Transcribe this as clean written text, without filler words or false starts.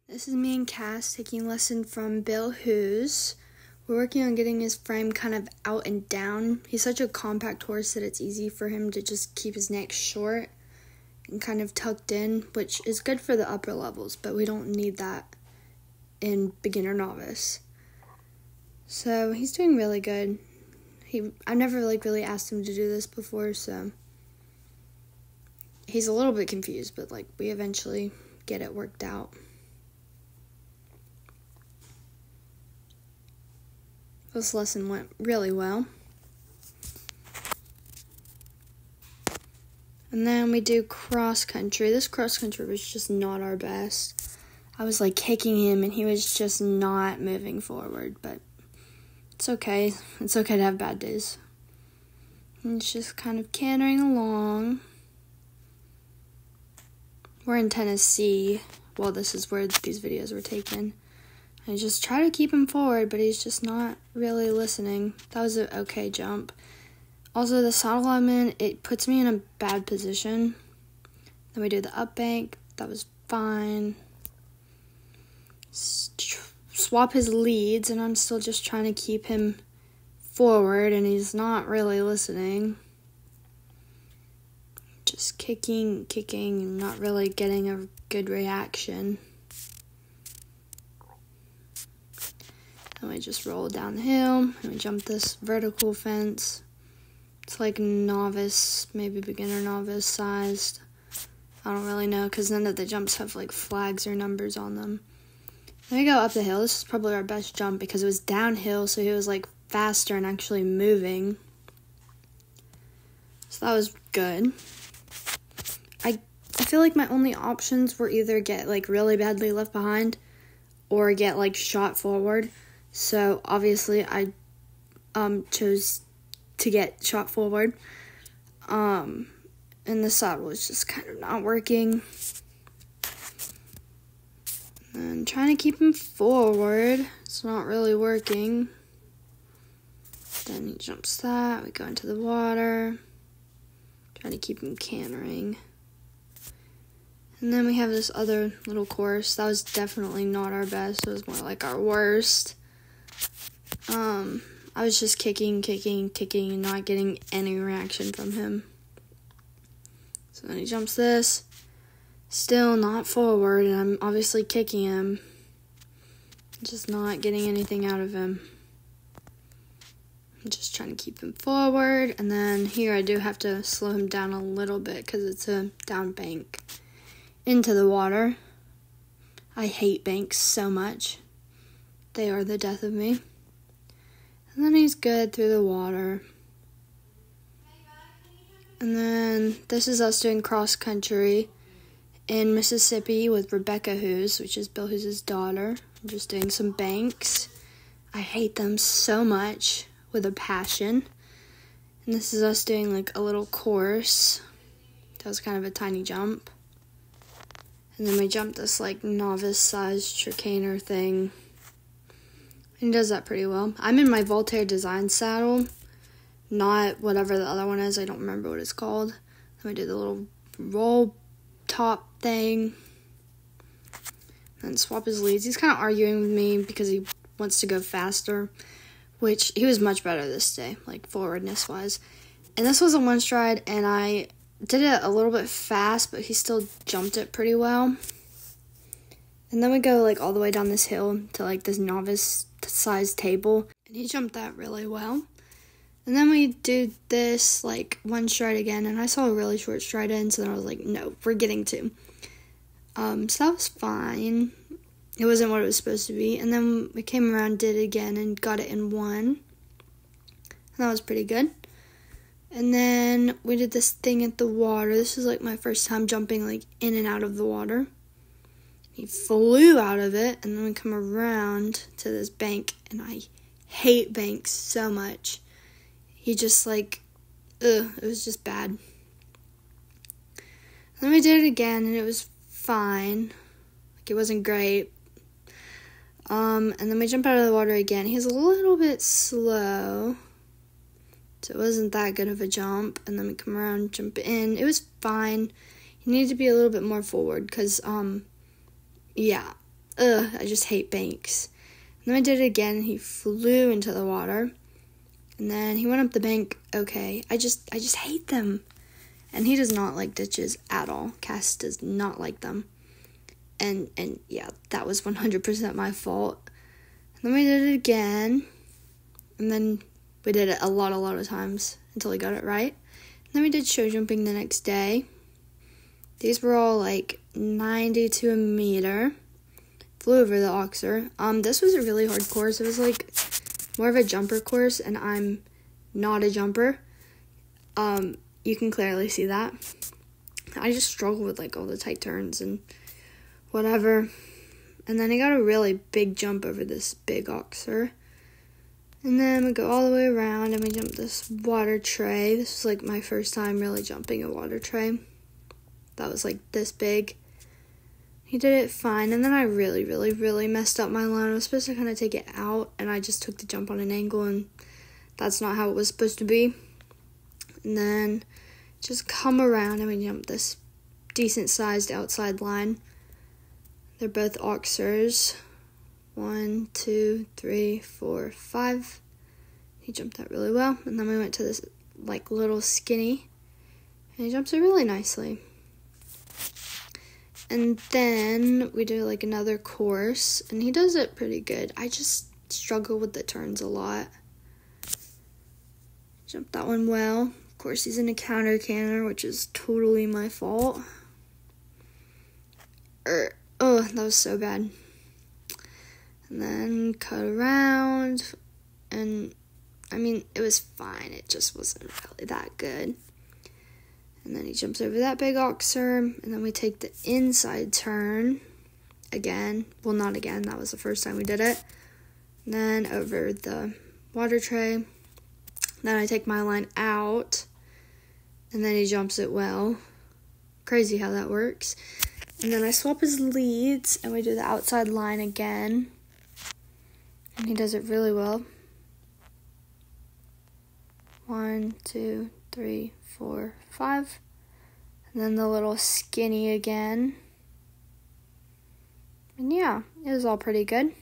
This is me and Cass taking a lesson from Bill Hughes. We're working on getting his frame kind of out and down. He's such a compact horse that it's easy for him to just keep his neck short and kind of tucked in, which is good for the upper levels, but we don't need that in beginner novice. So he's doing really good. I've never really asked him to do this before, so he's a little bit confused, but we eventually get it worked out. This lesson went really well. And then we do cross country. This cross country was just not our best. I was kicking him and he was just not moving forward, but it's okay. It's okay to have bad days. And it's just kind of cantering along. We're in Tennessee. Well, this is where these videos were taken. I just try to keep him forward, but he's just not really listening. That was an okay jump. Also, the saddle I'm in, it puts me in a bad position. Then we do the up bank. That was fine. Swap his leads, and I'm still just trying to keep him forward, and he's not really listening. Just kicking, and not really getting a good reaction. And we just roll down the hill, and we jump this vertical fence. It's novice, maybe beginner novice sized. I don't really know, because none of the jumps have flags or numbers on them. Then we go up the hill. This is probably our best jump because it was downhill, so he was faster and actually moving. So that was good. I feel my only options were either get really badly left behind or get shot forward. So obviously I chose to get shot forward. And the saddle was just kind of not working. And trying to keep him forward. It's not really working. Then he jumps that. We go into the water. Trying to keep him cantering. And then we have this other little course. That was definitely not our best. It was more our worst. I was just kicking, and not getting any reaction from him. So then he jumps this. Still not forward, and I'm obviously kicking him. Just not getting anything out of him. I'm just trying to keep him forward, and then here I do have to slow him down a little bit because it's a down bank into the water. I hate banks so much. They are the death of me. And then he's good through the water. And then this is us doing cross country in Mississippi with Rebecca Hughes, which is Bill Hughes' daughter. I'm just doing some banks. I hate them so much with a passion. And this is us doing a little course. That was kind of a tiny jump. And then we jumped this novice-sized chicaner thing. And he does that pretty well. I'm in my Voltaire design saddle, not whatever the other one is. I don't remember what it's called. Then we do the little roll top thing. And swap his leads. He's kind of arguing with me because he wants to go faster, which he was much better this day, forwardness-wise. And this was a one stride, and I did it a little bit fast, but he still jumped it pretty well. And then we go all the way down this hill to this novice-sized table, and he jumped that really well. And then we do this one stride again, and I saw a really short stride in, so then I was no, we're getting two. So that was fine. It wasn't what it was supposed to be. And then we came around, did it again, and got it in one. And that was pretty good. And then we did this thing at the water. This was my first time jumping in and out of the water. He flew out of it, and then we come around to this bank, and I hate banks so much. He just it was just bad. And then we did it again, and it was fine. It wasn't great. And then we jump out of the water again. He's a little bit slow, so it wasn't that good of a jump. And then we come around, jump in. It was fine. He needed to be a little bit more forward because, yeah, I just hate banks. And then I did it again. He flew into the water. And then he went up the bank. Okay, I just hate them. And he does not like ditches at all. Cass does not like them. And yeah, that was 100% my fault. And then we did it again. And then we did it a lot of times until he got it right. And then we did show jumping the next day. These were all like 90 to a meter. Flew over the Oxer. This was a really hard course. It was like more of a jumper course, and I'm not a jumper. You can clearly see that. I just struggle with like all the tight turns and whatever. And then I got a really big jump over this big Oxer. And then we go all the way around and we jump this water tray. This was like my first time really jumping a water tray. That was like this big. He did it fine, and then I really messed up my line. I was supposed to kind of take it out, and I just took the jump on an angle, and that's not how it was supposed to be. And then just come around and we jump this decent-sized outside line. They're both Oxers. 1, 2, 3, 4, 5. He jumped that really well, and then we went to this like little skinny, and he jumps it really nicely. And then we do like another course, and he does it pretty good. I just struggle with the turns a lot. Jumped that one well. Of course, he's in a counter canter, which is totally my fault. Oh, that was so bad. And then cut around, and I mean, it was fine. It just wasn't really that good. And then he jumps over that big Oxer, and then we take the inside turn again. Well, not again. That was the first time we did it. And then over the water tray. Then I take my line out, and then he jumps it well. Crazy how that works. And then I swap his leads, and we do the outside line again. And he does it really well. 1, 2, 3, 4, 5. And then the little skinny again. And yeah, it was all pretty good.